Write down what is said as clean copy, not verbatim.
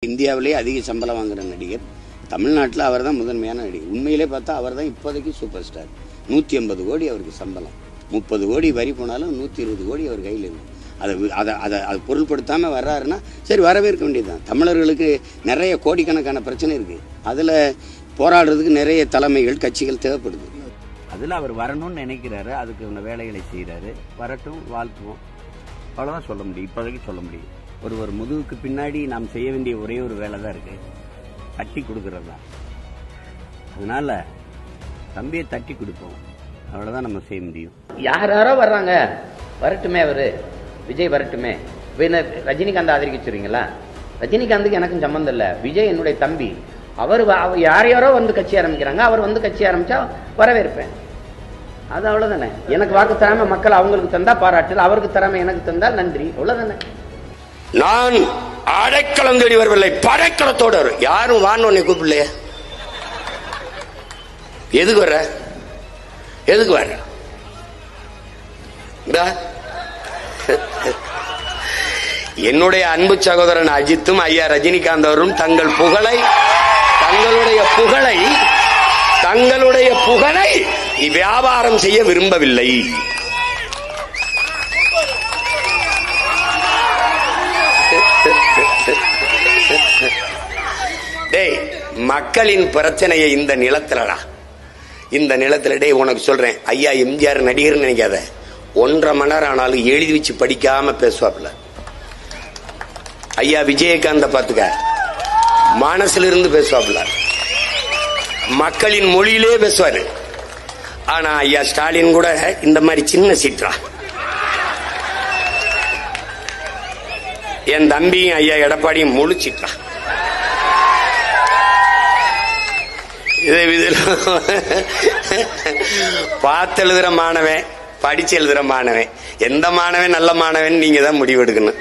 இந்தியாவிலேயே அதிக சம்பளம் வாங்குற நடிகர். தமிழ்நாட்டில் அவர் தான் முதன்மையான நடிகர். உண்மையிலே பார்த்தா அவர் தான் இப்போதைக்கு சூப்பர் ஸ்டார். 150 கோடி அவருக்கு சம்பளம். 30 கோடி வரி போனாலும் 120 கோடி அவர் கையில் இருக்கு. அதை பொருள்படுத்தாமல் வர்றாருன்னா சரி, வரவேற்க வேண்டியதுதான். தமிழர்களுக்கு நிறைய கோடிக்கணக்கான பிரச்சனை இருக்குது. அதில் போராடுறதுக்கு நிறைய தலைமைகள், கட்சிகள் தேவைப்படுது. அதில் அவர் வரணும்னு நினைக்கிறாரு, அதுக்கு வேலைகளை செய்கிறாரு. வரட்டும், வாழ்த்துவோம், அவ்வளோதான் சொல்ல முடியும். இப்போதைக்கு சொல்ல முடியும். ஒரு முதுகுக்கு பின்னாடி நாம் செய்ய வேண்டிய ஒரே ஒரு வேலை தான் இருக்கு, தட்டி கொடுக்கறது தான். அதனால தம்பியை தட்டி கொடுப்போம், அவ்வளோதான் நம்ம செய்ய முடியும். யாரோ வர்றாங்க, வரட்டுமே, அவரு விஜய் வரட்டுமே. ரஜினிகாந்த் ஆதரிச்சுறீங்களா? ரஜினிகாந்துக்கு எனக்கும் சம்பந்தம் இல்லை. விஜய் என்னுடைய தம்பி. அவர் யாரையாரோ வந்து கட்சி ஆரம்பிக்கிறாங்க, அவர் வந்து கட்சி ஆரம்பிச்சா வரவேற்பேன். அது அவ்வளவுதானே. எனக்கு வாக்கு தராம மக்கள் அவங்களுக்கு தந்தா பாராட்டு, அவருக்கு தராம எனக்கு தந்தா நன்றி, அவ்வளவுதானே. நான் அடைக்கலம் தேடி வரவில்லை, படைக்கலத்தோடு. யாரும் வான்னு கூப்பிடலையே. எதுக்கு வர்ற? எதுக்கு வர்ற? என்னுடைய அன்பு சகோதரன் அஜித்தும் ஐயா ரஜினிகாந்த் அவரும் தங்களுடைய புகழை வியாபாரம் செய்ய விரும்பவில்லை. டேய், மக்களின் பிரச்சனையை இந்த நிலத்துல டேய் உனக்கு சொல்றேன். ஐயா எம்ஜிஆர் நடிகர் நினைக்காத. 1.5 மணி நேரம் ஆனாலும் எழுதி வச்சு படிக்காம பேசுவாப்ல. ஐயா விஜயகாந்த பாத்துக்க, மனசுல இருந்து பேசுவாப்ல, மக்களின் மொழியிலே பேசுவாரு. ஆனா ஐயா ஸ்டாலின் கூட இந்த மாதிரி சின்ன சீற்றா. என் தம்பியும் ஐயா எடப்பாடியும் முழு சீற்றா. பார்த்து எழுதுற மாணவன், படிச்சு எழுதுற மாணவன், எந்த மாணவன் நல்ல மாணவன் நீங்க தான் முடிவெடுக்கணும்.